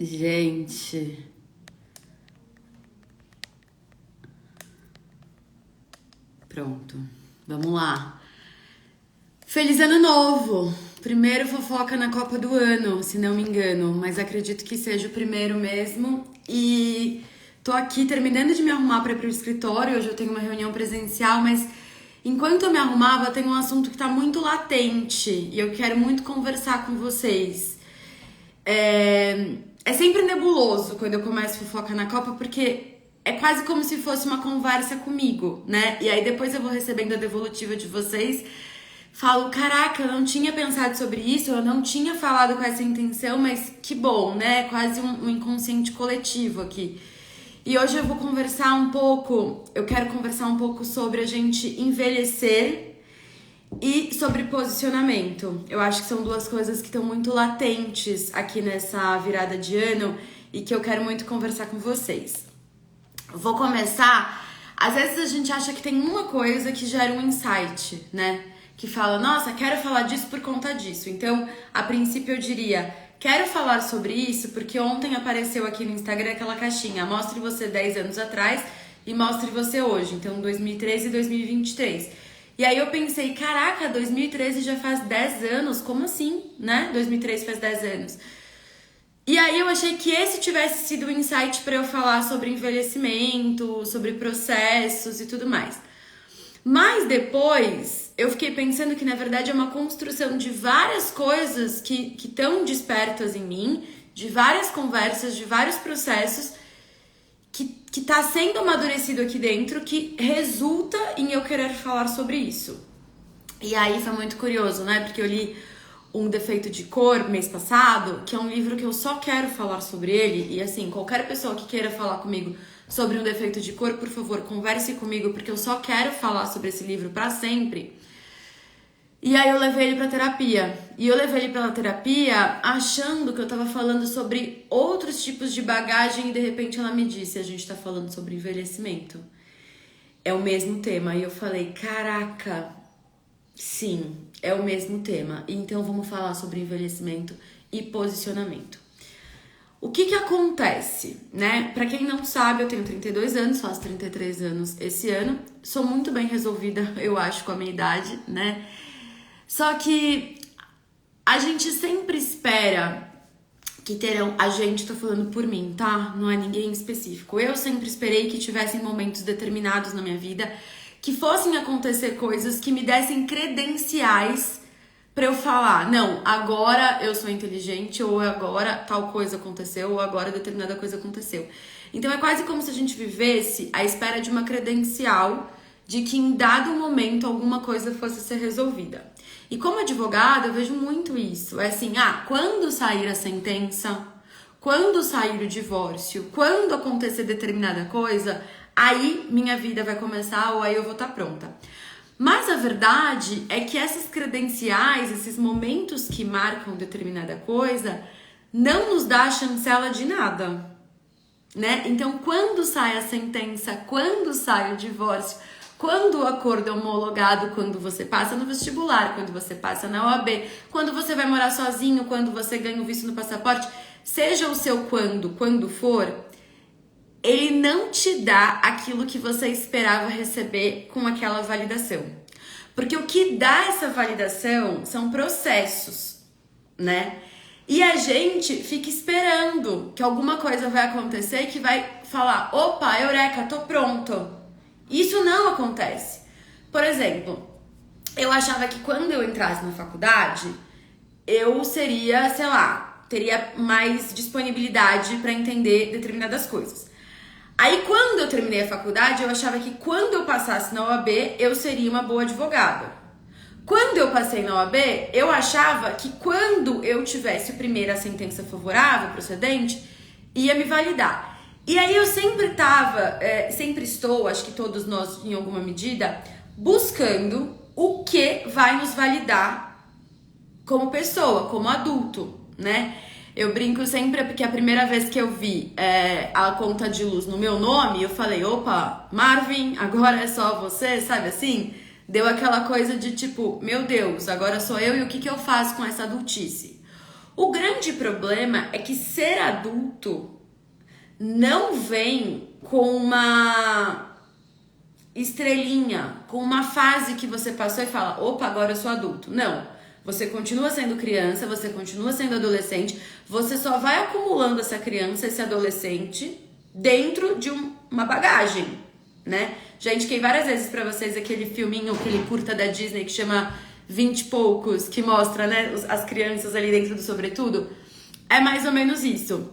Gente, pronto, vamos lá. Feliz Ano Novo! Primeiro fofoca na Copa do Ano, se não me engano, mas acredito que seja o primeiro mesmo. E tô aqui terminando de me arrumar para ir pro escritório. Hoje eu tenho uma reunião presencial, mas enquanto eu me arrumava, tem um assunto que tá muito latente e eu quero muito conversar com vocês. É sempre nebuloso quando eu começo fofoca na Copa, porque é quase como se fosse uma conversa comigo, né? E aí depois eu vou recebendo a devolutiva de vocês, falo, caraca, eu não tinha pensado sobre isso, eu não tinha falado com essa intenção, mas que bom, né? Quase um inconsciente coletivo aqui. E hoje eu vou conversar um pouco, eu quero conversar um pouco sobre a gente envelhecer e sobre posicionamento. Eu acho que são duas coisas que estão muito latentes aqui nessa virada de ano e que eu quero muito conversar com vocês. Vou começar. Às vezes a gente acha que tem uma coisa que gera um insight, né? Que fala, nossa, quero falar disso por conta disso. Então, a princípio eu diria, quero falar sobre isso porque ontem apareceu aqui no Instagram aquela caixinha, mostre você 10 anos atrás e mostre você hoje. Então, 2013 e 2023. E aí eu pensei, caraca, 2013 já faz 10 anos, como assim, né? 2013 faz 10 anos. E aí eu achei que esse tivesse sido o insight para eu falar sobre envelhecimento, sobre processos e tudo mais. Mas depois eu fiquei pensando que na verdade é uma construção de várias coisas que estão despertas em mim, de várias conversas, de vários processos que tá sendo amadurecido aqui dentro, que resulta em eu querer falar sobre isso. E aí foi muito curioso, né? Porque eu li Um Defeito de Cor mês passado, que é um livro que eu só quero falar sobre ele. E assim, qualquer pessoa que queira falar comigo sobre Um Defeito de Cor, por favor, converse comigo, porque eu só quero falar sobre esse livro pra sempre. E aí eu levei ele pra terapia. E eu levei ele pela terapia achando que eu tava falando sobre outros tipos de bagagem e de repente ela me disse, a gente tá falando sobre envelhecimento. É o mesmo tema. E eu falei, caraca, sim, é o mesmo tema. Então vamos falar sobre envelhecimento e posicionamento. O que acontece, né? Pra quem não sabe, eu tenho 32 anos, faço 33 anos esse ano. Sou muito bem resolvida, eu acho, com a minha idade, né? Só que a gente sempre espera que terão... A gente, tô falando por mim, tá? Não é ninguém específico. Eu sempre esperei que tivessem momentos determinados na minha vida que fossem acontecer coisas que me dessem credenciais pra eu falar, não, agora eu sou inteligente, ou agora tal coisa aconteceu, ou agora determinada coisa aconteceu. Então é quase como se a gente vivesse à espera de uma credencial de que em dado momento alguma coisa fosse ser resolvida. E como advogada, eu vejo muito isso. É assim, quando sair a sentença, quando sair o divórcio, quando acontecer determinada coisa, aí minha vida vai começar ou aí eu vou estar pronta. Mas a verdade é que essas credenciais, esses momentos que marcam determinada coisa, não nos dá a chancela de nada, né? Então, quando sai a sentença, quando sai o divórcio, quando o acordo é homologado, quando você passa no vestibular, quando você passa na OAB, quando você vai morar sozinho, quando você ganha o visto no passaporte, seja o seu quando for, ele não te dá aquilo que você esperava receber com aquela validação. Porque o que dá essa validação são processos, né? E a gente fica esperando que alguma coisa vai acontecer e que vai falar, opa, eureka, tô pronto. Isso não acontece. Por exemplo, eu achava que quando eu entrasse na faculdade, eu seria, sei lá, teria mais disponibilidade para entender determinadas coisas. Aí quando eu terminei a faculdade, eu achava que quando eu passasse na OAB, eu seria uma boa advogada. Quando eu passei na OAB, eu achava que quando eu tivesse a sentença favorável, procedente, ia me validar. E aí eu sempre estou, acho que todos nós em alguma medida, buscando o que vai nos validar como pessoa, como adulto, né? Eu brinco sempre porque a primeira vez que eu vi a conta de luz no meu nome, eu falei, opa, Marvin, agora é só você, sabe assim? Deu aquela coisa de tipo, meu Deus, agora sou eu e o que eu faço com essa adultice? O grande problema é que ser adulto não vem com uma estrelinha, com uma fase que você passou e fala, opa, agora eu sou adulto. Não, você continua sendo criança, você continua sendo adolescente, você só vai acumulando essa criança, esse adolescente dentro de uma bagagem, né? Já indiquei várias vezes pra vocês aquele filminho, aquele curta da Disney que chama 20 e poucos, que mostra, né, as crianças ali dentro do sobretudo. É mais ou menos isso.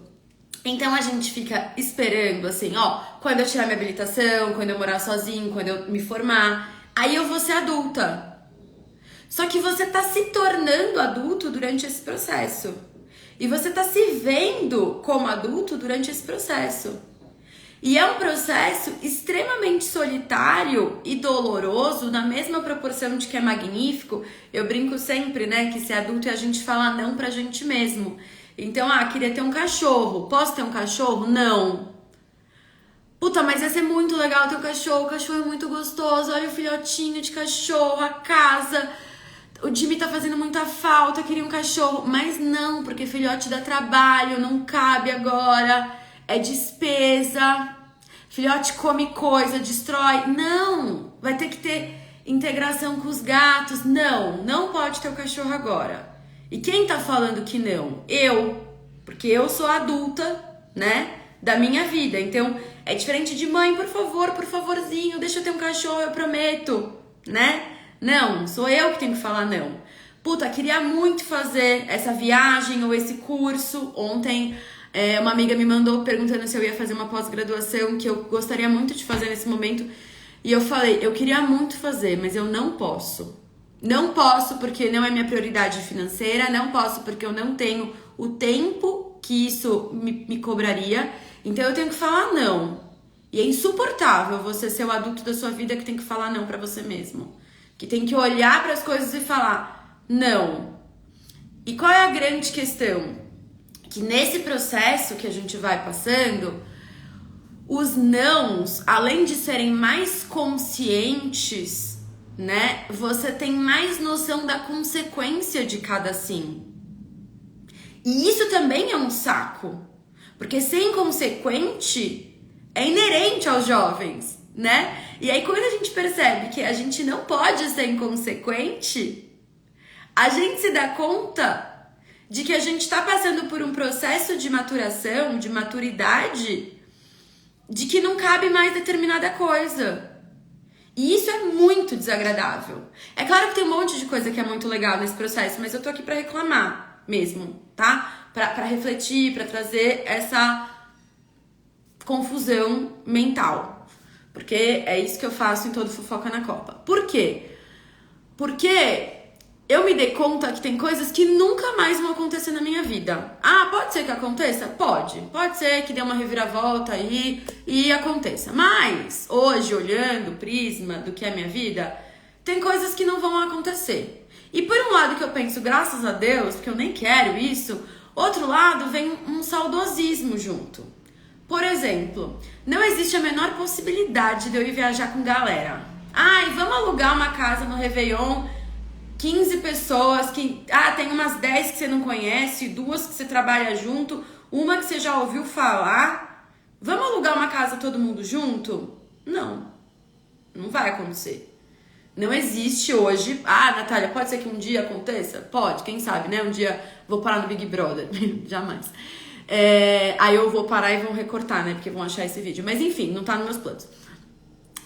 Então a gente fica esperando assim, ó, quando eu tirar minha habilitação, quando eu morar sozinho, quando eu me formar, aí eu vou ser adulta. Só que você tá se tornando adulto durante esse processo. E você tá se vendo como adulto durante esse processo. E é um processo extremamente solitário e doloroso, na mesma proporção de que é magnífico. Eu brinco sempre, né, que ser adulto é a gente falar não pra gente mesmo. Então, queria ter um cachorro. Posso ter um cachorro? Não. Puta, mas ia ser muito legal ter um cachorro. O cachorro é muito gostoso. Olha o filhotinho de cachorro, a casa. O Jimmy tá fazendo muita falta. Eu queria um cachorro. Mas não, porque filhote dá trabalho, não cabe agora. É despesa. Filhote come coisa, destrói. Não. Vai ter que ter integração com os gatos. Não, não pode ter o cachorro agora. E quem tá falando que não? Eu. Porque eu sou adulta, né? Da minha vida. Então, é diferente de mãe, por favor, por favorzinho, deixa eu ter um cachorro, eu prometo, né? Não, sou eu que tenho que falar não. Puta, queria muito fazer essa viagem ou esse curso. Ontem, uma amiga me mandou perguntando se eu ia fazer uma pós-graduação, que eu gostaria muito de fazer nesse momento. E eu falei, eu queria muito fazer, mas eu não posso. Não posso porque não é minha prioridade financeira, não posso porque eu não tenho o tempo que isso me cobraria, então eu tenho que falar não. E é insuportável você ser o adulto da sua vida que tem que falar não pra você mesmo. Que tem que olhar para as coisas e falar não. E qual é a grande questão? Que nesse processo que a gente vai passando, os nãos, além de serem mais conscientes, né? Você tem mais noção da consequência de cada sim. E isso também é um saco. Porque ser inconsequente é inerente aos jovens, né? E aí quando a gente percebe que a gente não pode ser inconsequente, a gente se dá conta de que a gente tá passando por um processo de maturação, de maturidade, de que não cabe mais determinada coisa. E isso é muito desagradável. É claro que tem um monte de coisa que é muito legal nesse processo, mas eu tô aqui pra reclamar mesmo, tá? Pra refletir, pra trazer essa confusão mental. Porque é isso que eu faço em todo Fofoca na Copa. Por quê? Porque eu me dei conta que tem coisas que nunca mais vão acontecer na minha vida. Pode ser que aconteça? Pode. Pode ser que dê uma reviravolta aí e aconteça. Mas, hoje, olhando o prisma do que é minha vida, tem coisas que não vão acontecer. E por um lado que eu penso, graças a Deus, porque eu nem quero isso, outro lado vem um saudosismo junto. Por exemplo, não existe a menor possibilidade de eu ir viajar com galera. Vamos alugar uma casa no Réveillon, 15 pessoas que... tem umas 10 que você não conhece, 2 que você trabalha junto, uma que você já ouviu falar. Vamos alugar uma casa todo mundo junto? Não. Não vai acontecer. Não existe hoje... Natália, pode ser que um dia aconteça? Pode, quem sabe, né? Um dia vou parar no Big Brother. Jamais. Aí eu vou parar e vão recortar, né? Porque vão achar esse vídeo. Mas enfim, não tá nos meus planos.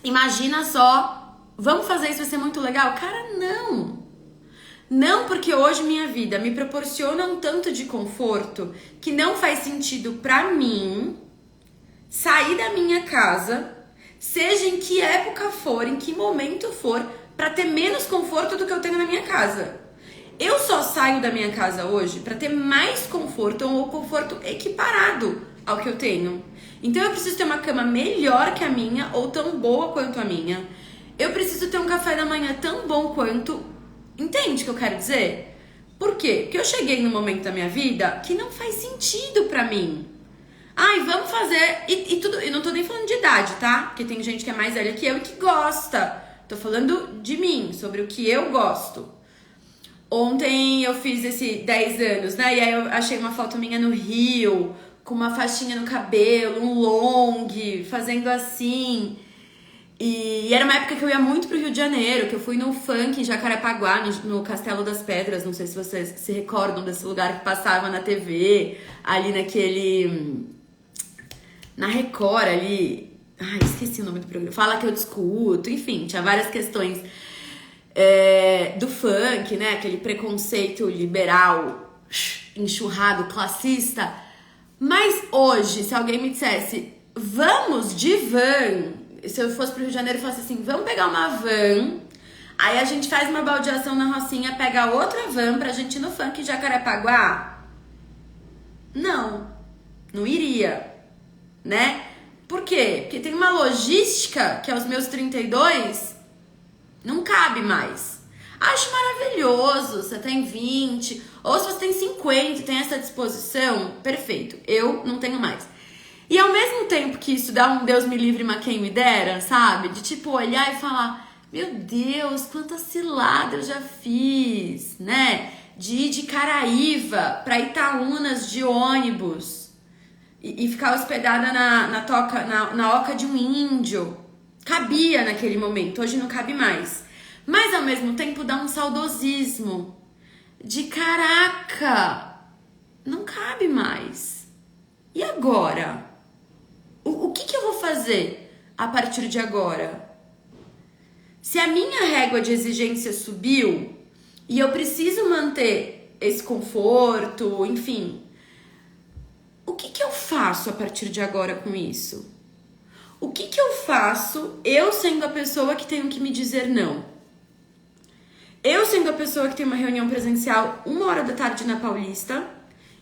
Imagina só... Vamos fazer isso, vai ser muito legal? Cara, não. Não, porque hoje minha vida me proporciona um tanto de conforto que não faz sentido pra mim sair da minha casa, seja em que época for, em que momento for, pra ter menos conforto do que eu tenho na minha casa. Eu só saio da minha casa hoje pra ter mais conforto ou conforto equiparado ao que eu tenho. Então eu preciso ter uma cama melhor que a minha ou tão boa quanto a minha. Eu preciso ter um café da manhã tão bom quanto... Entende o que eu quero dizer? Por quê? Porque eu cheguei num momento da minha vida que não faz sentido pra mim. Vamos fazer... E tudo... Eu não tô nem falando de idade, tá? Porque tem gente que é mais velha que eu e que gosta. Tô falando de mim, sobre o que eu gosto. Ontem eu fiz esse 10 anos, né? E aí eu achei uma foto minha no Rio, com uma faixinha no cabelo, um long, fazendo assim. E era uma época que eu ia muito pro Rio de Janeiro, que eu fui no funk em Jacarepaguá, no Castelo das Pedras. Não sei se vocês se recordam desse lugar que passava na TV, ali naquele... Na Record ali. Ai, esqueci o nome do programa. Fala que eu discuto, enfim, tinha várias questões do funk, né? Aquele preconceito liberal, enxurrado, classista. Mas hoje, se alguém me dissesse, vamos de van, se eu fosse pro Rio de Janeiro e falasse assim, vamos pegar uma van, aí a gente faz uma baldeação na Rocinha, pega outra van pra gente ir no funk em Jacarepaguá? Não iria, né? Por quê? Porque tem uma logística que aos meus 32 não cabe mais. Acho maravilhoso, você tem 20, ou se você tem 50 e tem essa disposição, perfeito. Eu não tenho mais. E ao mesmo tempo que isso dá um Deus me livre, mas quem me dera, sabe? De tipo olhar e falar, meu Deus, quanta cilada eu já fiz, né? De ir de Caraíva pra Itaúnas de ônibus e ficar hospedada na oca de um índio. Cabia naquele momento, hoje não cabe mais. Mas ao mesmo tempo dá um saudosismo de caraca, não cabe mais. E agora? O que eu vou fazer a partir de agora? Se a minha régua de exigência subiu e eu preciso manter esse conforto, enfim, o que eu faço a partir de agora com isso? O que eu faço eu sendo a pessoa que tenho que me dizer não? Eu sendo a pessoa que tem uma reunião presencial 13h na Paulista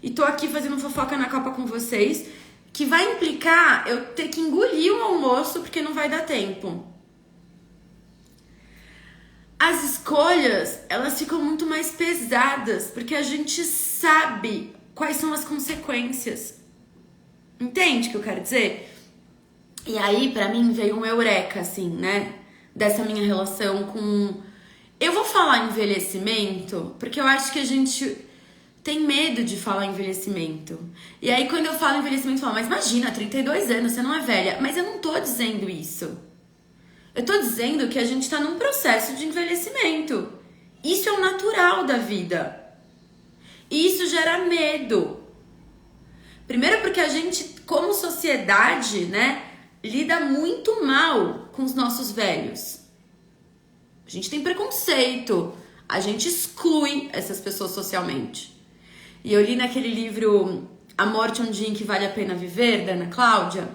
e tô aqui fazendo fofoca na Copa com vocês, que vai implicar eu ter que engolir um almoço porque não vai dar tempo. As escolhas, elas ficam muito mais pesadas porque a gente sabe quais são as consequências. Entende o que eu quero dizer? E aí, pra mim, veio um eureka, assim, né? Dessa minha relação com... Eu vou falar envelhecimento, porque eu acho que a gente tem medo de falar envelhecimento. E aí, quando eu falo envelhecimento, eu falo, mas imagina, 32 anos, você não é velha. Mas eu não tô dizendo isso. Eu tô dizendo que a gente tá num processo de envelhecimento. Isso é o natural da vida. E isso gera medo. Primeiro porque a gente, como sociedade, né, lida muito mal com os nossos velhos. A gente tem preconceito, a gente exclui essas pessoas socialmente. E eu li naquele livro A Morte é um Dia em que Vale a Pena Viver, da Ana Cláudia,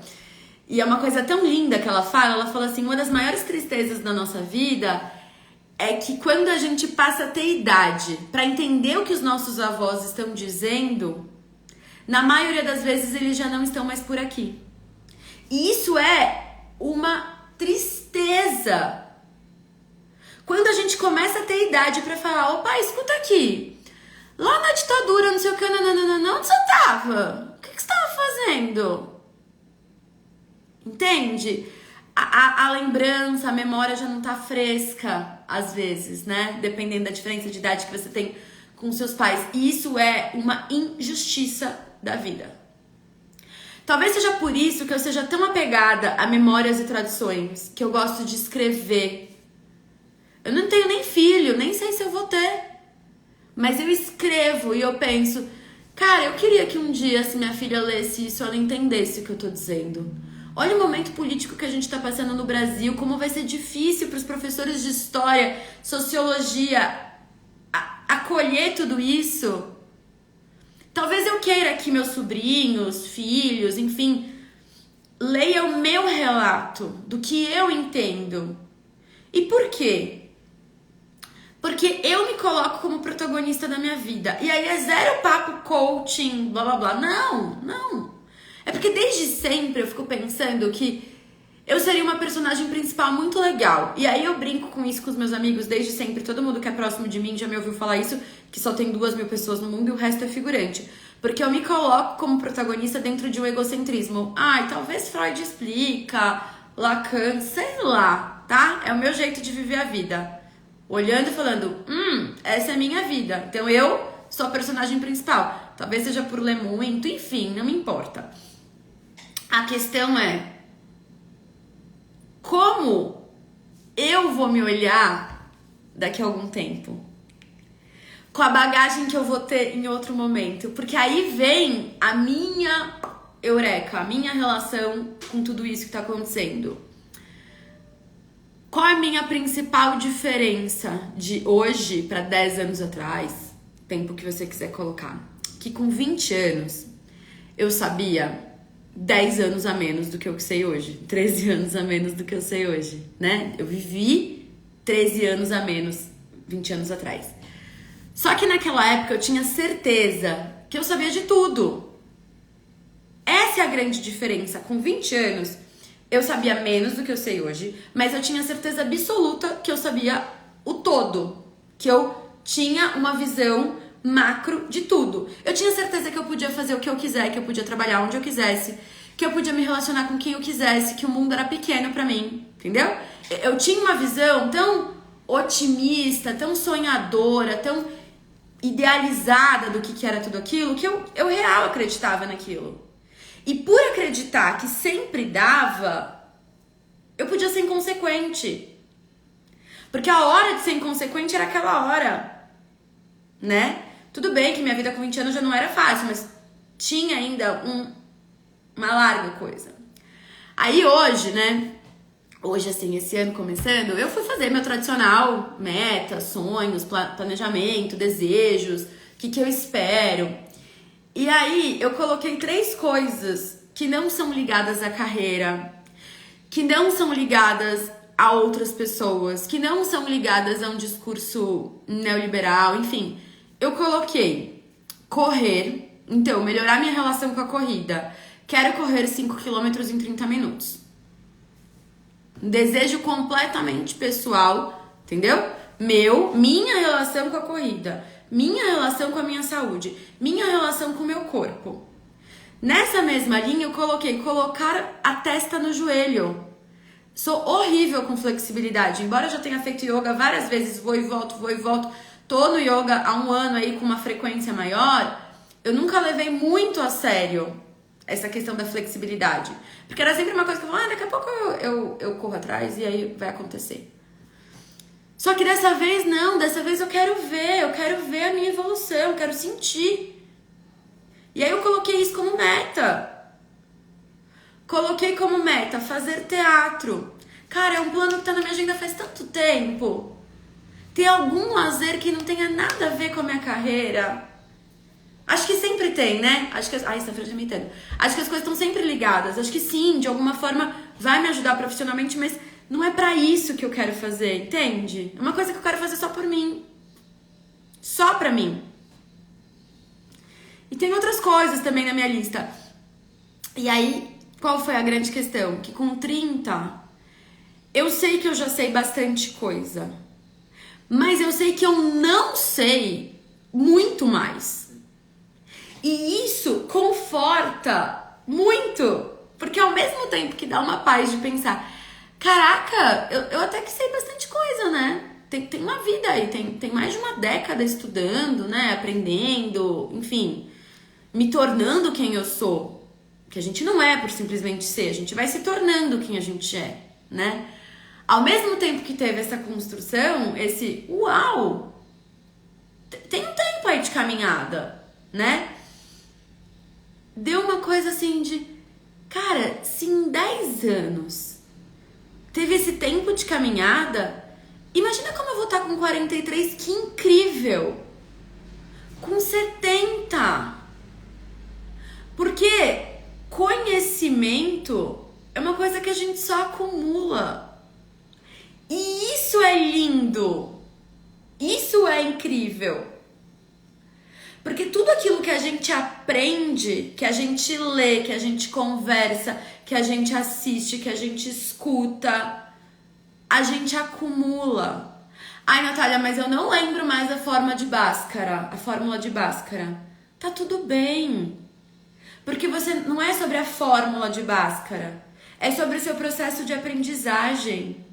e é uma coisa tão linda que ela fala assim, uma das maiores tristezas da nossa vida é que quando a gente passa a ter idade para entender o que os nossos avós estão dizendo, na maioria das vezes eles já não estão mais por aqui. E isso é uma tristeza. Quando a gente começa a ter idade pra falar, opa, escuta aqui, lá na ditadura, não sei o que, não, onde você tava? O que você tava fazendo? Entende? A lembrança, a memória já não tá fresca, às vezes, né? Dependendo da diferença de idade que você tem com seus pais. E isso é uma injustiça da vida. Talvez seja por isso que eu seja tão apegada a memórias e tradições, que eu gosto de escrever. Eu não tenho nem filho, nem sei se eu vou ter. Mas eu escrevo e eu penso, cara, eu queria que um dia, se minha filha lesse isso, ela entendesse o que eu tô dizendo. Olha o momento político que a gente tá passando no Brasil, como vai ser difícil para os professores de história, sociologia, acolher tudo isso. Talvez eu queira que meus sobrinhos, filhos, enfim, leiam o meu relato do que eu entendo. E por quê? Porque eu me coloco como protagonista da minha vida. E aí é zero papo coaching, blá blá blá. Não. É porque desde sempre eu fico pensando que eu seria uma personagem principal muito legal. E aí eu brinco com isso com os meus amigos desde sempre. Todo mundo que é próximo de mim já me ouviu falar isso, que só tem 2.000 pessoas no mundo e o resto é figurante. Porque eu me coloco como protagonista dentro de um egocentrismo. Ai, talvez Freud explica, Lacan, sei lá, tá? É o meu jeito de viver a vida. olhando e falando, essa é a minha vida. Então eu sou a personagem principal. Talvez seja por ler muito, enfim, não me importa. A questão é como eu vou me olhar daqui a algum tempo, com a bagagem que eu vou ter em outro momento, porque aí vem a minha eureka, a minha relação com tudo isso que tá acontecendo. Qual é a minha principal diferença de hoje para 10 anos atrás, tempo que você quiser colocar? Que com 20 anos eu sabia 10 anos a menos do que eu sei hoje, 13 anos a menos do que eu sei hoje, né? Eu vivi 13 anos a menos 20 anos atrás. Só que naquela época eu tinha certeza que eu sabia de tudo. Essa é a grande diferença. Com 20 anos, eu sabia menos do que eu sei hoje, mas eu tinha certeza absoluta que eu sabia o todo. Que eu tinha uma visão macro de tudo. Eu tinha certeza que eu podia fazer o que eu quiser, que eu podia trabalhar onde eu quisesse, que eu podia me relacionar com quem eu quisesse, que o mundo era pequeno pra mim, entendeu? Eu tinha uma visão tão otimista, tão sonhadora, tão idealizada do que era tudo aquilo, que eu real acreditava naquilo. E por acreditar que sempre dava, eu podia ser inconsequente. Porque a hora de ser inconsequente era aquela hora, né? Tudo bem que minha vida com 20 anos já não era fácil, mas tinha ainda uma larga coisa. Aí hoje, né? Hoje, assim, esse ano começando, eu fui fazer meu tradicional meta, sonhos, planejamento, desejos, o que eu espero. E aí, eu coloquei 3 coisas que não são ligadas à carreira, que não são ligadas a outras pessoas, que não são ligadas a um discurso neoliberal, enfim. Eu coloquei correr, então, melhorar minha relação com a corrida. Quero correr 5 quilômetros em 30 minutos. Um desejo completamente pessoal, entendeu? Minha relação com a corrida, minha relação com a minha saúde, minha relação com o meu corpo. Nessa mesma linha eu coloquei colocar a testa no joelho. Sou horrível com flexibilidade, embora eu já tenha feito yoga várias vezes, vou e volto, tô no yoga há 1 ano aí com uma frequência maior, eu nunca levei muito a sério essa questão da flexibilidade. Porque era sempre uma coisa que eu falava, daqui a pouco eu corro atrás e aí vai acontecer. Só que dessa vez não, dessa vez eu quero ver a minha evolução, eu quero sentir. E aí eu coloquei isso como meta. Coloquei como meta fazer teatro. Cara, é um plano que tá na minha agenda faz tanto tempo. Ter algum lazer que não tenha nada a ver com a minha carreira. Acho que sempre tem, né? Acho que... Ai, essa frente me entendo. Acho que as coisas estão sempre ligadas. Acho que sim, de alguma forma vai me ajudar profissionalmente, mas não é pra isso que eu quero fazer, entende? É uma coisa que eu quero fazer só por mim. Só pra mim. E tem outras coisas também na minha lista. E aí, qual foi a grande questão? Que com 30, eu sei que eu já sei bastante coisa. Mas eu sei que eu não sei muito mais. E isso conforta muito, porque ao mesmo tempo que dá uma paz de pensar, caraca, eu até que sei bastante coisa, né? Tem uma vida aí, tem mais de uma década estudando, né? Aprendendo, enfim, me tornando quem eu sou. Que a gente não é por simplesmente ser, a gente vai se tornando quem a gente é, né? Ao mesmo tempo que teve essa construção, esse uau, tem um tempo aí de caminhada, né? Deu uma coisa assim de, cara, se em 10 anos teve esse tempo de caminhada, imagina como eu vou estar com 43, que incrível! Com 70! Porque conhecimento é uma coisa que a gente só acumula. E isso é lindo! Isso é incrível! Porque tudo aquilo que a gente aprende, que a gente lê, que a gente conversa, que a gente assiste, que a gente escuta, a gente acumula. Ai, Natália, mas eu não lembro mais a fórmula de Bhaskara. Tá tudo bem. Porque você não é sobre a fórmula de Bhaskara. É sobre o seu processo de aprendizagem.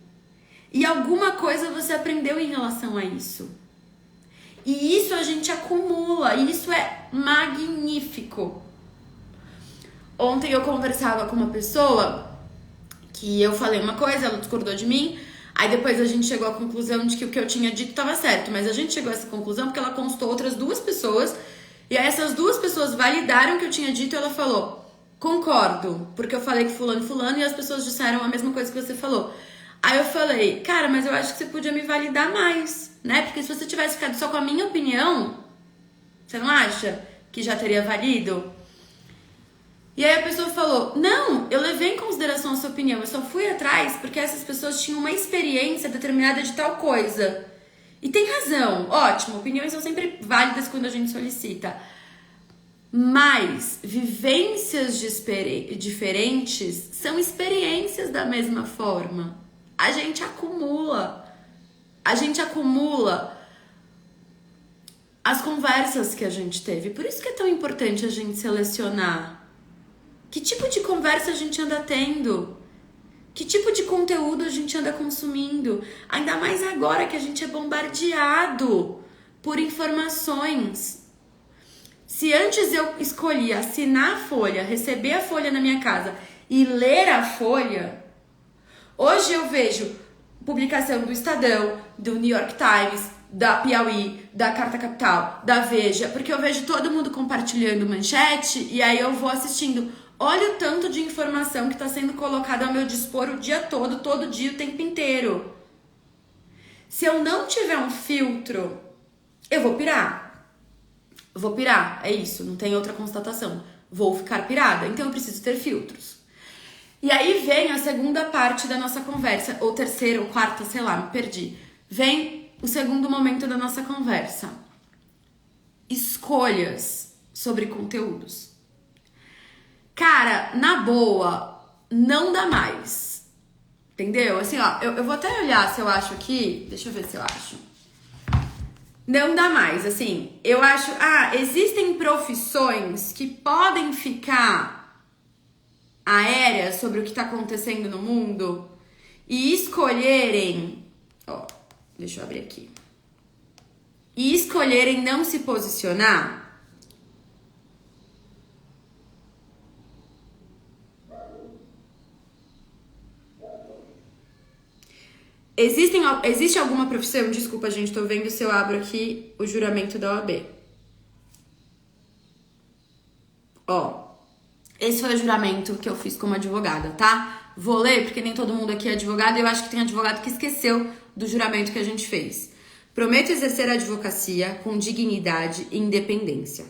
E alguma coisa você aprendeu em relação a isso. E isso a gente acumula, e isso é magnífico. Ontem eu conversava com uma pessoa que eu falei uma coisa, ela discordou de mim, aí depois a gente chegou à conclusão de que o que eu tinha dito estava certo, mas a gente chegou a essa conclusão porque ela consultou outras 2 pessoas, e aí essas 2 pessoas validaram o que eu tinha dito e ela falou, concordo, porque eu falei que fulano, e as pessoas disseram a mesma coisa que você falou. Aí eu falei, cara, mas eu acho que você podia me validar mais, né? Porque se você tivesse ficado só com a minha opinião, você não acha que já teria valido? E aí a pessoa falou, não, eu levei em consideração a sua opinião, eu só fui atrás porque essas pessoas tinham uma experiência determinada de tal coisa. E tem razão, ótimo, opiniões são sempre válidas quando a gente solicita. Mas vivências diferentes são experiências da mesma forma. A gente acumula as conversas que a gente teve. Por isso que é tão importante a gente selecionar. Que tipo de conversa a gente anda tendo? Que tipo de conteúdo a gente anda consumindo? Ainda mais agora que a gente é bombardeado por informações. Se antes eu escolhi assinar a Folha, receber a Folha na minha casa e ler a Folha, hoje eu vejo publicação do Estadão, do New York Times, da Piauí, da Carta Capital, da Veja, porque eu vejo todo mundo compartilhando manchete e aí eu vou assistindo. Olha o tanto de informação que está sendo colocada ao meu dispor o dia todo dia, o tempo inteiro. Se eu não tiver um filtro, eu vou pirar. Vou pirar, é isso, não tem outra constatação. Vou ficar pirada, então eu preciso ter filtros. E aí vem a segunda parte da nossa conversa, ou terceira, ou quarta, sei lá, me perdi. Vem o segundo momento da nossa conversa. Escolhas sobre conteúdos. Cara, na boa, não dá mais. Entendeu? Assim, ó, eu vou até olhar se eu acho aqui. Deixa eu ver se eu acho. Não dá mais, assim. Eu acho... existem profissões que podem ficar aéreas sobre o que tá acontecendo no mundo e escolherem... Ó, deixa eu abrir aqui. E escolherem não se posicionar... Existe alguma profissão? Desculpa, gente, tô vendo se eu abro aqui o juramento da OAB. Ó, esse foi o juramento que eu fiz como advogada, tá? Vou ler, porque nem todo mundo aqui é advogado e eu acho que tem advogado que esqueceu do juramento que a gente fez. Prometo exercer a advocacia com dignidade e independência.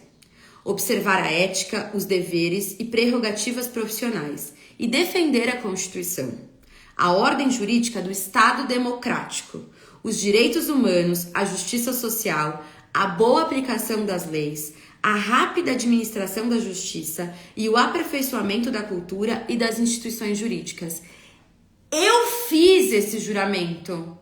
Observar a ética, os deveres e prerrogativas profissionais e defender a Constituição, a ordem jurídica do Estado democrático, os direitos humanos, a justiça social, a boa aplicação das leis, a rápida administração da justiça e o aperfeiçoamento da cultura e das instituições jurídicas. Eu fiz esse juramento.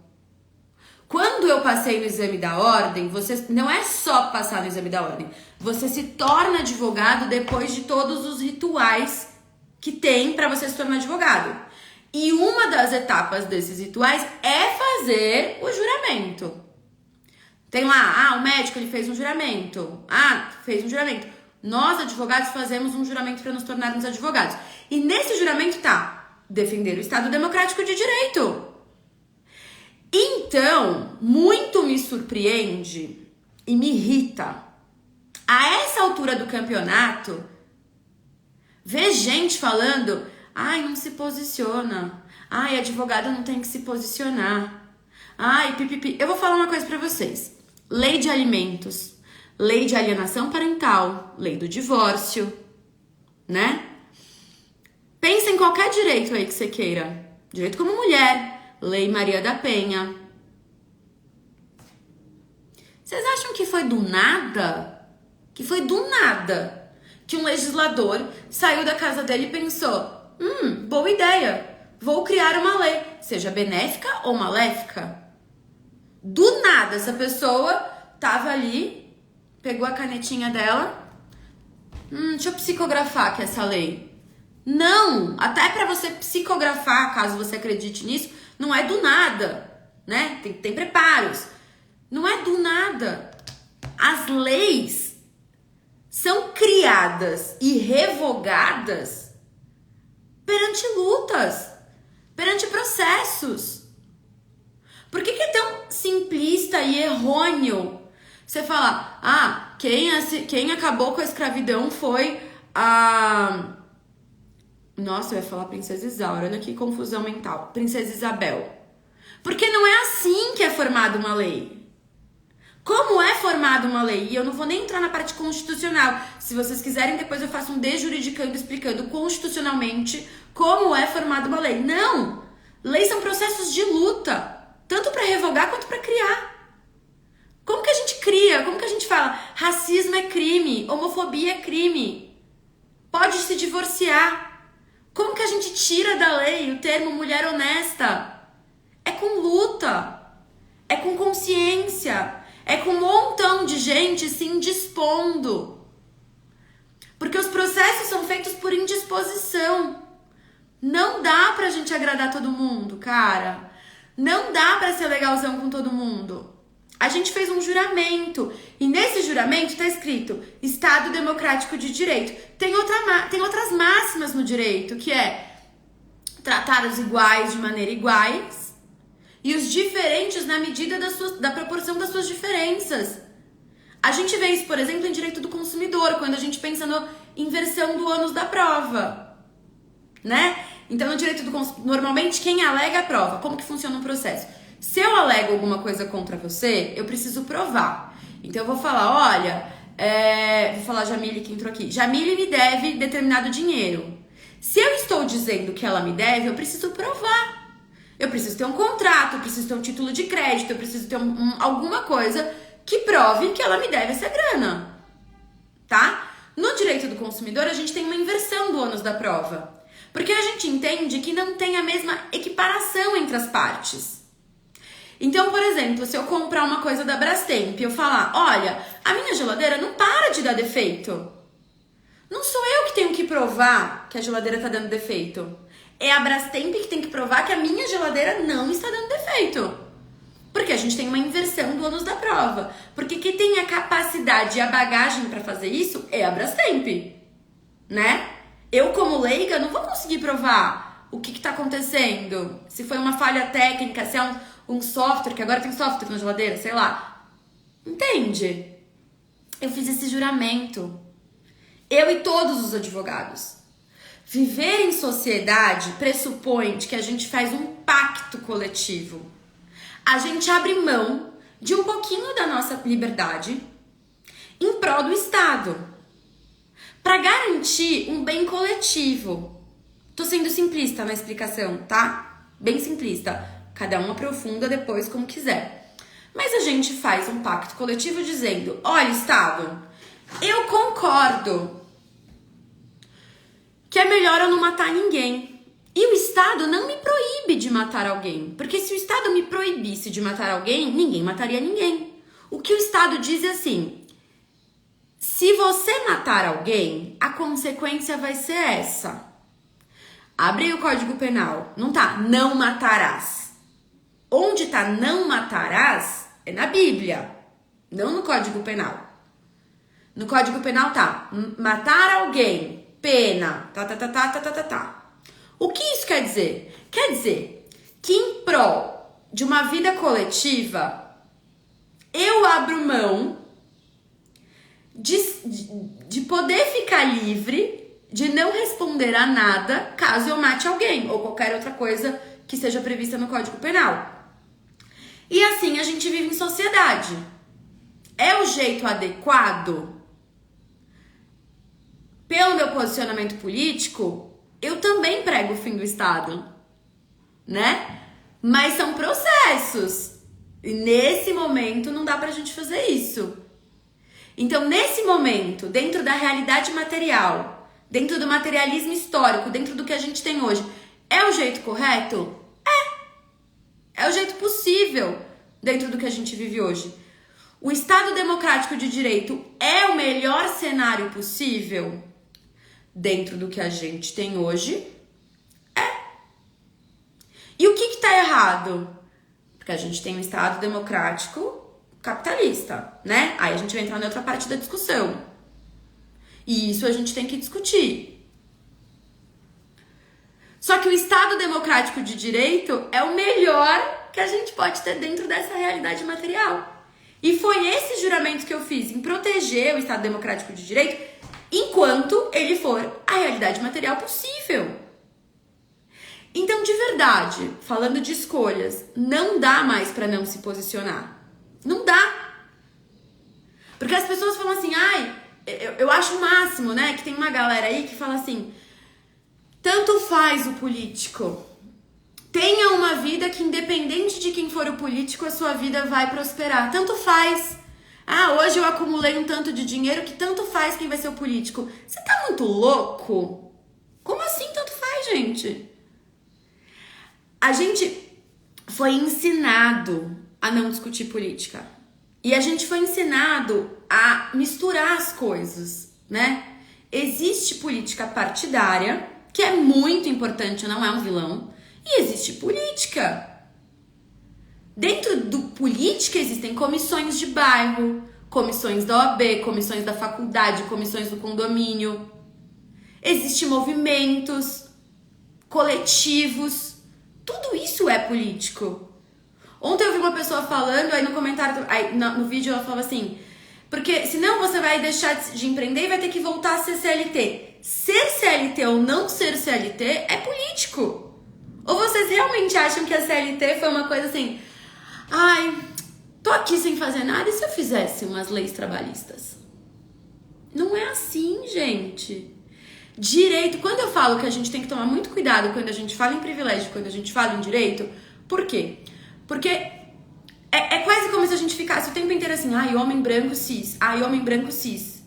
Quando eu passei no exame da ordem, você não é só passar no exame da ordem, você se torna advogado depois de todos os rituais que tem para você se tornar advogado. E uma das etapas desses rituais é fazer o juramento. Tem lá, o médico ele fez um juramento. Fez um juramento. Nós, advogados, fazemos um juramento para nos tornarmos advogados. E nesse juramento tá defender o Estado democrático de direito. Então, muito me surpreende e me irrita. A essa altura do campeonato, ver gente falando... não se posiciona. Advogado não tem que se posicionar. Pipipi. Eu vou falar uma coisa pra vocês. Lei de alimentos, lei de alienação parental, lei do divórcio, né? Pensa em qualquer direito aí que você queira. Direito como mulher, lei Maria da Penha. Vocês acham que foi do nada? Que foi do nada que um legislador saiu da casa dele e pensou... boa ideia. Vou criar uma lei, seja benéfica ou maléfica. Do nada, essa pessoa tava ali, pegou a canetinha dela. Deixa eu psicografar aqui essa lei. Não, até para você psicografar, caso você acredite nisso, não é do nada. né? Tem preparos. Não é do nada. As leis são criadas e revogadas perante lutas, perante processos. Por que é tão simplista e errôneo você falar, quem acabou com a escravidão foi a... Nossa, eu ia falar Princesa Isaura, olha que confusão mental. Princesa Isabel. Porque não é assim que é formada uma lei. Como é formada uma lei? E eu não vou nem entrar na parte constitucional. Se vocês quiserem, depois eu faço um desjuridicando explicando constitucionalmente como é formada uma lei. Não! Leis são processos de luta, tanto para revogar quanto para criar. Como que a gente cria? Como que a gente fala? Racismo é crime, homofobia é crime. Pode se divorciar. Como que a gente tira da lei o termo mulher honesta? É com luta, é com consciência, é com um montão de gente se indispondo. Porque os processos são feitos por indisposição. Não dá pra gente agradar todo mundo, cara. Não dá pra ser legalzão com todo mundo. A gente fez um juramento e nesse juramento tá escrito Estado Democrático de Direito. Tem outras máximas no direito, que é tratar os iguais de maneira iguais e os diferentes na medida da proporção das suas diferenças. A gente vê isso, por exemplo, em direito do consumidor, quando a gente pensa na inversão do ônus da prova, né? Então, no direito do consumidor, normalmente quem alega a prova. Como que funciona o processo? Se eu alego alguma coisa contra você, eu preciso provar. Então eu vou falar, olha, vou falar a Jamile que entrou aqui. Jamile me deve determinado dinheiro. Se eu estou dizendo que ela me deve, eu preciso provar. Eu preciso ter um contrato, eu preciso ter um título de crédito, eu preciso ter alguma coisa que prove que ela me deve essa grana, tá? No direito do consumidor, a gente tem uma inversão do ônus da prova. Porque a gente entende que não tem a mesma equiparação entre as partes. Então, por exemplo, se eu comprar uma coisa da Brastemp e eu falar, olha, a minha geladeira não para de dar defeito. Não sou eu que tenho que provar que a geladeira tá dando defeito. É a Brastemp que tem que provar que a minha geladeira não está dando defeito. Porque a gente tem uma inversão do ônus da prova. Porque quem tem a capacidade e a bagagem para fazer isso é a Brastemp, né? Eu, como leiga, não vou conseguir provar o que tá acontecendo. Se foi uma falha técnica, se é um software, que agora tem software na geladeira, sei lá. Entende? Eu fiz esse juramento. Eu e todos os advogados. Viver em sociedade pressupõe que a gente faz um pacto coletivo. A gente abre mão de um pouquinho da nossa liberdade em prol do Estado, para garantir um bem coletivo. Tô sendo simplista na explicação, tá? Bem simplista. Cada um aprofunda depois como quiser. Mas a gente faz um pacto coletivo dizendo, olha, Estado, eu concordo que é melhor eu não matar ninguém. E o Estado não me proíbe de matar alguém. Porque se o Estado me proibisse de matar alguém, ninguém mataria ninguém. O que o Estado diz é assim, se você matar alguém, a consequência vai ser essa. Abre o Código Penal. Não tá, não matarás. Onde tá não matarás é na Bíblia, não no Código Penal. No Código Penal tá matar alguém, pena, tá. O que isso quer dizer? Quer dizer que em prol de uma vida coletiva, eu abro mão de poder ficar livre, de não responder a nada caso eu mate alguém ou qualquer outra coisa que seja prevista no Código Penal. E assim a gente vive em sociedade. É o jeito adequado? Pelo meu posicionamento político, eu também prego o fim do Estado, né? Mas são processos. E nesse momento não dá pra gente fazer isso. Então, nesse momento, dentro da realidade material, dentro do materialismo histórico, dentro do que a gente tem hoje, é o jeito correto? É o jeito possível dentro do que a gente vive hoje. O Estado Democrático de Direito é o melhor cenário possível dentro do que a gente tem hoje? É. E o que tá errado? Porque a gente tem um Estado democrático capitalista, né? Aí a gente vai entrar na outra parte da discussão. E isso a gente tem que discutir. Só que o Estado democrático de direito é o melhor que a gente pode ter dentro dessa realidade material. E foi esse juramento que eu fiz em proteger o Estado democrático de direito enquanto ele for a realidade material possível. Então, de verdade, falando de escolhas, não dá mais pra não se posicionar. Não dá. Porque as pessoas falam assim, eu acho o máximo, né? Que tem uma galera aí que fala assim, tanto faz o político. Tenha uma vida que, independente de quem for o político, a sua vida vai prosperar. Tanto faz. Hoje eu acumulei um tanto de dinheiro que tanto faz quem vai ser o político. Você tá muito louco? Como assim tanto faz, gente? A gente foi ensinado a não discutir política. E a gente foi ensinado a misturar as coisas, né? Existe política partidária, que é muito importante, não é um vilão. E existe política. Dentro do política existem comissões de bairro, comissões da OAB, comissões da faculdade, comissões do condomínio. Existem movimentos, coletivos. Tudo isso é político. Ontem eu vi uma pessoa falando, aí no comentário, no vídeo ela falava assim, porque senão você vai deixar de empreender e vai ter que voltar a ser CLT. Ser CLT ou não ser CLT é político. Ou vocês realmente acham que a CLT foi uma coisa assim, tô aqui sem fazer nada, e se eu fizesse umas leis trabalhistas? Não é assim, gente. Direito, quando eu falo que a gente tem que tomar muito cuidado quando a gente fala em privilégio, quando a gente fala em direito, por quê? Porque é quase como se a gente ficasse o tempo inteiro assim, homem branco cis, homem branco cis.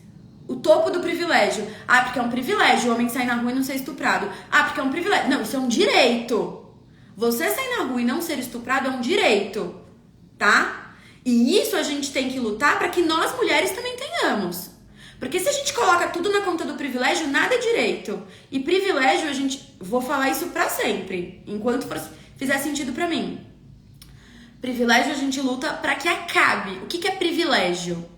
O topo do privilégio. Porque é um privilégio o homem sair na rua e não ser estuprado. Porque é um privilégio. Não, isso é um direito. Você sair na rua e não ser estuprado é um direito, tá? E isso a gente tem que lutar para que nós mulheres também tenhamos. Porque se a gente coloca tudo na conta do privilégio, nada é direito. E privilégio, vou falar isso pra sempre, enquanto fizer sentido pra mim. Privilégio a gente luta pra que acabe. O que é privilégio?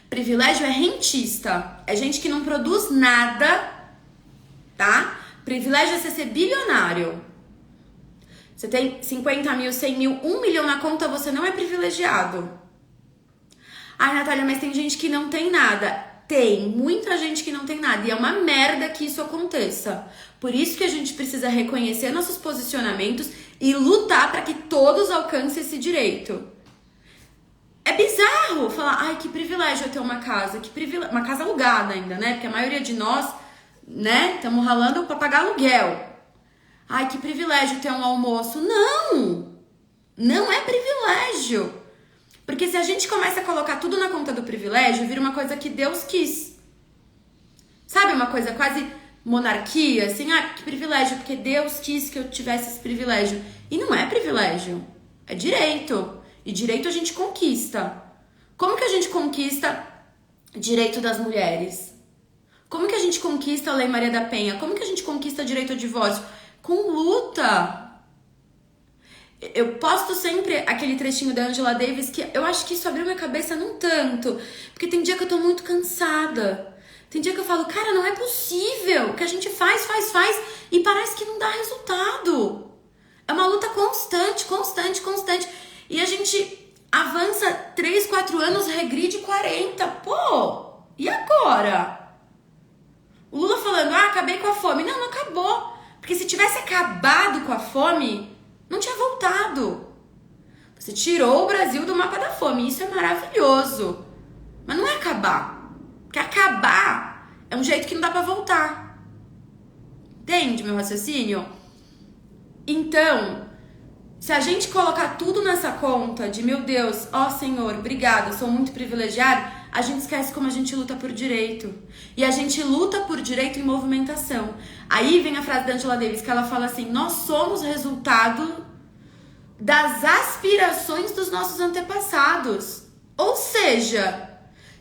Privilégio é rentista. É gente que não produz nada, tá? Privilégio é você ser bilionário. Você tem 50 mil, 100 mil, 1 milhão na conta, você não é privilegiado. Natália, mas tem gente que não tem nada. Tem muita gente que não tem nada e é uma merda que isso aconteça. Por isso que a gente precisa reconhecer nossos posicionamentos e lutar para que todos alcancem esse direito. É bizarro falar, que privilégio eu ter uma casa, uma casa alugada ainda, né? Porque a maioria de nós, né, estamos ralando para pagar aluguel. Que privilégio ter um almoço. Não é privilégio. Porque se a gente começa a colocar tudo na conta do privilégio, vira uma coisa que Deus quis. Sabe, uma coisa quase monarquia, assim, que privilégio, porque Deus quis que eu tivesse esse privilégio. E não é privilégio, é direito. E direito a gente conquista. Como que a gente conquista direito das mulheres? Como que a gente conquista a Lei Maria da Penha? Como que a gente conquista direito ao divórcio? Com luta. Eu posto sempre aquele trechinho da Angela Davis que eu acho que isso abriu minha cabeça não tanto. Porque tem dia que eu tô muito cansada. Tem dia que eu falo, cara, não é possível que a gente faz e parece que não dá resultado. É uma luta constante. E a gente avança 3, 4 anos, regride 40. Pô, e agora? O Lula falando, acabei com a fome. Não acabou. Porque se tivesse acabado com a fome, não tinha voltado. Você tirou o Brasil do mapa da fome. Isso é maravilhoso. Mas não é acabar. Porque acabar é um jeito que não dá pra voltar. Entende meu raciocínio? Então, se a gente colocar tudo nessa conta de, meu Deus, Senhor, obrigada, sou muito privilegiado, a gente esquece como a gente luta por direito. E a gente luta por direito em movimentação. Aí vem a frase da Angela Davis, que ela fala assim, nós somos resultado das aspirações dos nossos antepassados. Ou seja,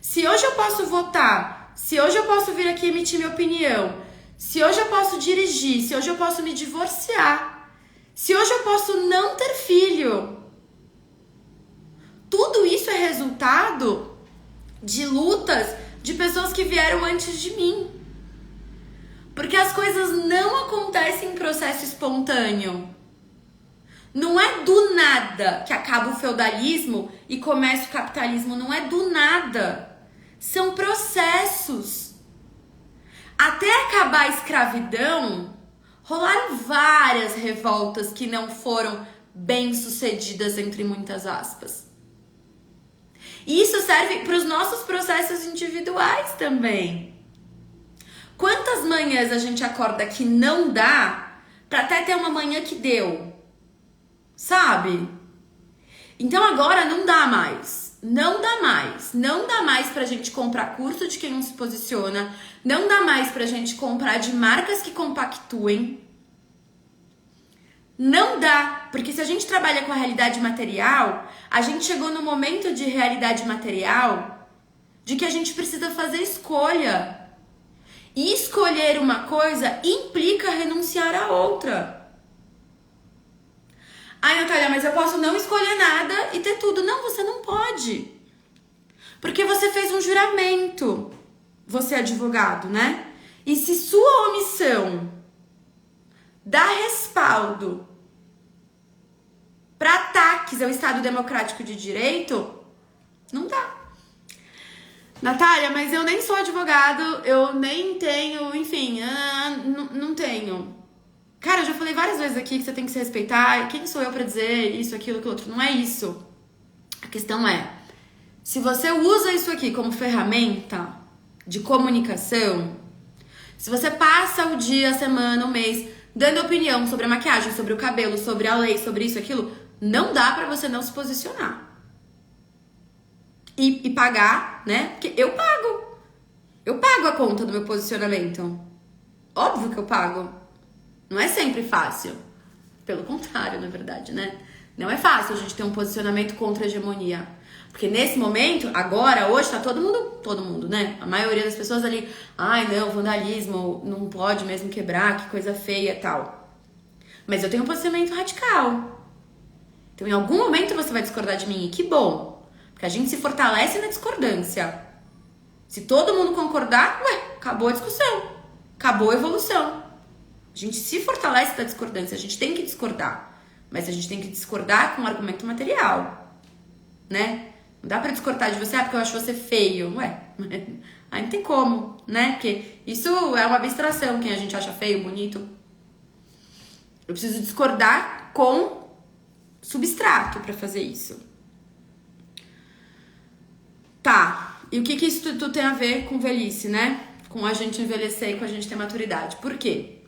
se hoje eu posso votar, se hoje eu posso vir aqui emitir minha opinião, se hoje eu posso dirigir, se hoje eu posso me divorciar, se hoje eu posso não ter filho, isso é resultado de lutas de pessoas que vieram antes de mim. Porque as coisas não acontecem em processo espontâneo. Não é do nada que acaba o feudalismo e começa o capitalismo. Não é do nada. São processos. Até acabar a escravidão, rolaram várias revoltas que não foram bem-sucedidas, entre muitas aspas. E isso serve para os nossos processos individuais também. Quantas manhãs a gente acorda que não dá para até ter uma manhã que deu? Sabe? Então agora não dá mais. Não dá mais. Não dá mais pra gente comprar curso de quem não se posiciona. Não dá mais pra gente comprar de marcas que compactuem. Não dá. Porque se a gente trabalha com a realidade material, a gente chegou no momento de realidade material de que a gente precisa fazer escolha. E escolher uma coisa implica renunciar a outra. Ai, Natália, mas eu posso não escolher nada e ter tudo. Não, você não pode. Porque você fez um juramento. Você é advogado, né? E se sua omissão dá respaldo para ataques ao Estado Democrático de Direito, não dá. Natália, mas eu nem sou advogado, eu nem tenho, enfim, não tenho. Cara, eu já falei várias vezes aqui que você tem que se respeitar. Quem sou eu pra dizer isso, aquilo, aquilo outro? Não é isso. A questão é, se você usa isso aqui como ferramenta de comunicação, se você passa o dia, a semana, o mês, dando opinião sobre a maquiagem, sobre o cabelo, sobre a lei, sobre isso, aquilo, não dá pra você não se posicionar. E pagar, né? Porque eu pago. Eu pago a conta do meu posicionamento. Óbvio que eu pago. Não é sempre fácil. Pelo contrário, na verdade, né? Não é fácil a gente ter um posicionamento contra a hegemonia. Porque nesse momento, agora, hoje, tá todo mundo, né? A maioria das pessoas ali, ai não, vandalismo, não pode mesmo quebrar, que coisa feia e tal. Mas eu tenho um posicionamento radical. Então, em algum momento você vai discordar de mim, e que bom. Porque a gente se fortalece na discordância. Se todo mundo concordar, acabou a discussão. Acabou a evolução. A gente se fortalece da discordância, a gente tem que discordar. Mas a gente tem que discordar com um argumento material. Né? Não dá pra discordar de você, porque eu acho você feio. Aí não tem como, né? Porque isso é uma abstração, quem a gente acha feio, bonito. Eu preciso discordar com substrato pra fazer isso. Tá, e o que isso tudo tem a ver com velhice, né? Com a gente envelhecer e com a gente ter maturidade. Por quê?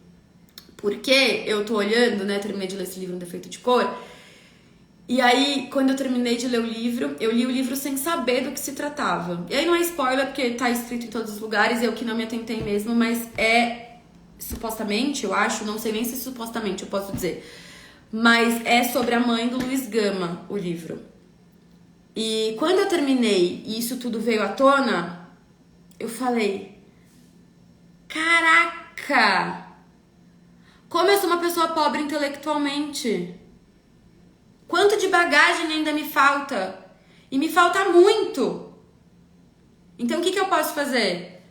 Porque eu tô olhando, né? Terminei de ler esse livro, Um Defeito de Cor. E aí, quando eu terminei de ler o livro, eu li o livro sem saber do que se tratava. E aí não é spoiler, porque tá escrito em todos os lugares, eu que não me atentei mesmo, mas é supostamente, eu acho, não sei nem se supostamente eu posso dizer, mas é sobre a mãe do Luiz Gama, o livro. E quando eu terminei e isso tudo veio à tona, eu falei, caraca, como eu sou uma pessoa pobre intelectualmente. Quanto de bagagem ainda me falta? E me falta muito. Então o que eu posso fazer?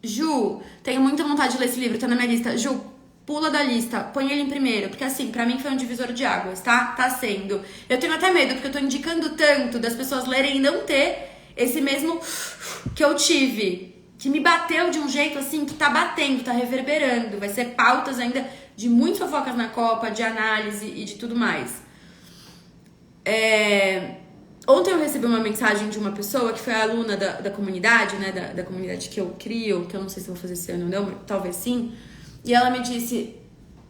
Ju, tenho muita vontade de ler esse livro, tá na minha lista. Ju, pula da lista, põe ele em primeiro, porque assim, pra mim foi um divisor de águas, tá? Tá sendo. Eu tenho até medo, porque eu tô indicando tanto das pessoas lerem e não ter esse mesmo que eu tive, que me bateu de um jeito assim, que tá batendo, tá reverberando. Vai ser pautas ainda de muitas fofocas na Copa, de análise e de tudo mais. Ontem eu recebi uma mensagem de uma pessoa que foi aluna da comunidade, né? Da comunidade que eu crio, que eu não sei se vou fazer esse ano ou não, talvez sim. E ela me disse,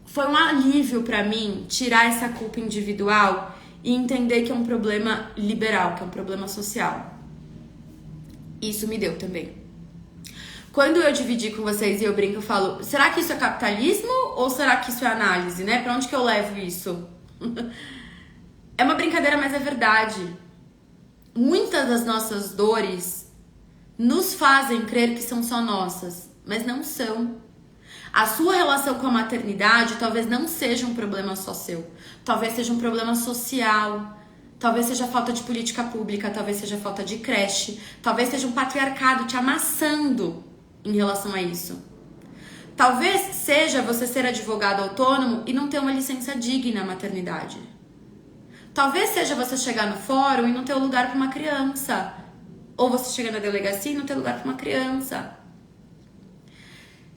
foi um alívio pra mim tirar essa culpa individual e entender que é um problema liberal, que é um problema social. Isso me deu também. Quando eu dividi com vocês e eu brinco, eu falo, será que isso é capitalismo ou será que isso é análise, né? Pra onde que eu levo isso? É uma brincadeira, mas é verdade. Muitas das nossas dores nos fazem crer que são só nossas, mas não são. A sua relação com a maternidade talvez não seja um problema só seu. Talvez seja um problema social. Talvez seja falta de política pública, talvez seja falta de creche, talvez seja um patriarcado te amassando em relação a isso. Talvez seja você ser advogado autônomo e não ter uma licença digna na maternidade. Talvez seja você chegar no fórum e não ter um lugar para uma criança. Ou você chegar na delegacia e não ter lugar para uma criança.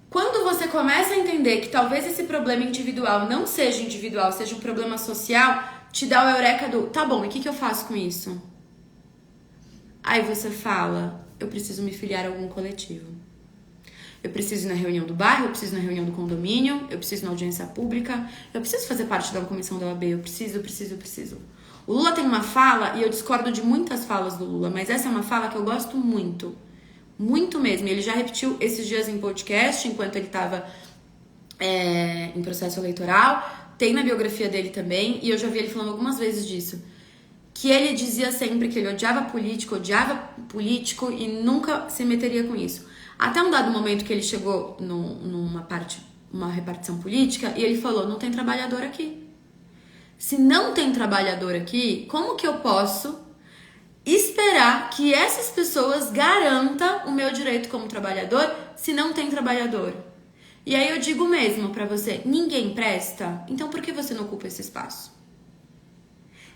Quando você começa a entender que talvez esse problema individual não seja individual, seja um problema social, te dá o eureka do, tá bom, e o que eu faço com isso? Aí você fala, eu preciso me filiar a algum coletivo. Eu preciso ir na reunião do bairro, eu preciso ir na reunião do condomínio, eu preciso ir na audiência pública, eu preciso fazer parte da comissão da OAB, eu preciso. O Lula tem uma fala, e eu discordo de muitas falas do Lula, mas essa é uma fala que eu gosto muito. Muito mesmo. Ele já repetiu esses dias em podcast, enquanto ele estava em processo eleitoral. Tem na biografia dele também, e eu já vi ele falando algumas vezes disso. Que ele dizia sempre que ele odiava político e nunca se meteria com isso. Até um dado momento que ele chegou uma repartição política, e ele falou, não tem trabalhador aqui. Se não tem trabalhador aqui, como que eu posso esperar que essas pessoas garantam o meu direito como trabalhador se não tem trabalhador? E aí eu digo mesmo pra você, ninguém presta? Então por que você não ocupa esse espaço?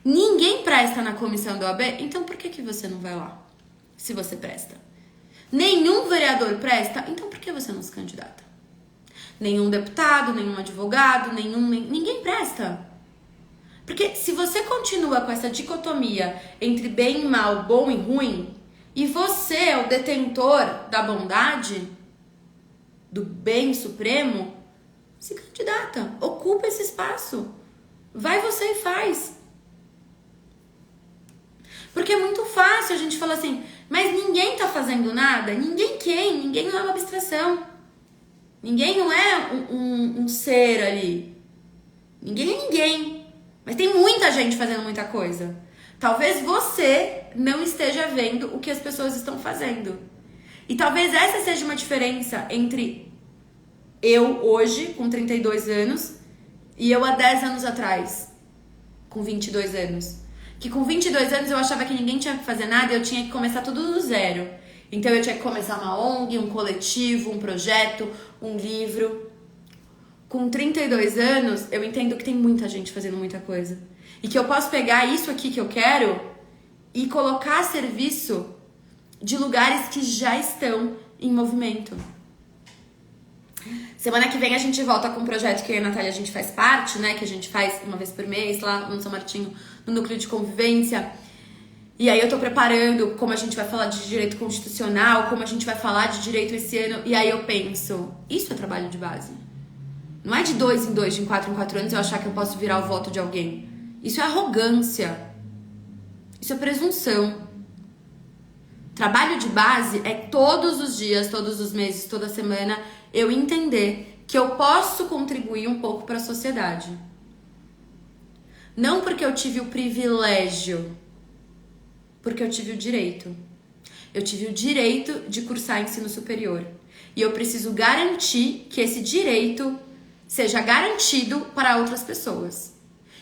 Ninguém presta na comissão da OAB? Então por que você não vai lá? Se você presta. Nenhum vereador presta? Então por que você não se candidata? Nenhum deputado, nenhum advogado, ninguém presta. Porque se você continua com essa dicotomia entre bem e mal, bom e ruim, e você é o detentor da bondade, do bem supremo, se candidata, ocupa esse espaço. Vai você e faz. Porque é muito fácil a gente falar assim, mas ninguém tá fazendo nada. Ninguém quem? Ninguém não é uma abstração. Ninguém não é um ser ali. Ninguém é ninguém. Mas tem muita gente fazendo muita coisa. Talvez você não esteja vendo o que as pessoas estão fazendo. E talvez essa seja uma diferença entre eu hoje, com 32 anos, e eu há 10 anos atrás, com 22 anos. Que com 22 anos eu achava que ninguém tinha que fazer nada e eu tinha que começar tudo do zero. Então eu tinha que começar uma ONG, um coletivo, um projeto, um livro. Com 32 anos, eu entendo que tem muita gente fazendo muita coisa. E que eu posso pegar isso aqui que eu quero e colocar a serviço de lugares que já estão em movimento. Semana que vem a gente volta com um projeto que eu e a Natália a gente faz parte, né? Que a gente faz uma vez por mês lá no São Martinho, no Núcleo de Convivência. E aí eu tô preparando como a gente vai falar de direito constitucional, como a gente vai falar de direito esse ano. E aí eu penso, isso é trabalho de base. Não é de 2 em 2, de 4 em 4 anos eu achar que eu posso virar o voto de alguém. Isso é arrogância. Isso é presunção. Trabalho de base é todos os dias, todos os meses, toda semana eu entender que eu posso contribuir um pouco para a sociedade. Não porque eu tive o privilégio, porque eu tive o direito. Eu tive o direito de cursar ensino superior. E eu preciso garantir que esse direito seja garantido para outras pessoas.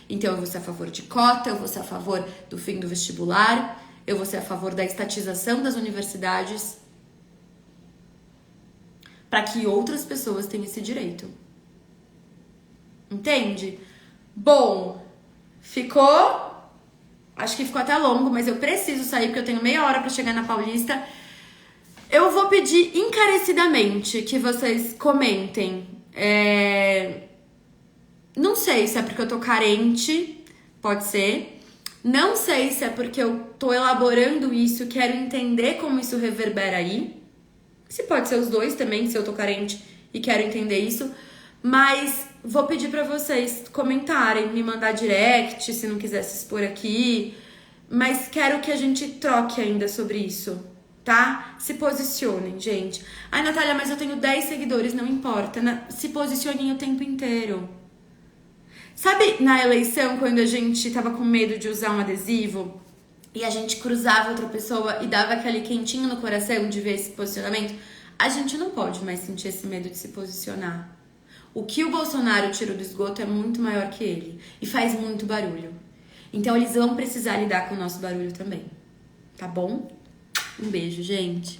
Então eu vou ser a favor de cota, eu vou ser a favor do fim do vestibular, eu vou ser a favor da estatização das universidades, para que outras pessoas tenham esse direito. Entende? Bom, ficou... Acho que ficou até longo, mas eu preciso sair porque eu tenho meia hora para chegar na Paulista. Eu vou pedir encarecidamente que vocês comentem. Não sei se é porque eu tô carente, pode ser. Não sei se é porque eu tô elaborando isso, quero entender como isso reverbera aí. Se pode ser os dois também, se eu tô carente e quero entender isso. Mas vou pedir pra vocês comentarem, me mandar direct, se não quiser se expor aqui. Mas quero que a gente troque ainda sobre isso, tá? Se posicionem, gente. Ai, Natália, mas eu tenho 10 seguidores, não importa. Se posicionem o tempo inteiro. Sabe na eleição, quando a gente tava com medo de usar um adesivo e a gente cruzava outra pessoa e dava aquele quentinho no coração de ver esse posicionamento? A gente não pode mais sentir esse medo de se posicionar. O que o Bolsonaro tirou do esgoto é muito maior que ele e faz muito barulho. Então eles vão precisar lidar com o nosso barulho também. Tá bom? Um beijo, gente.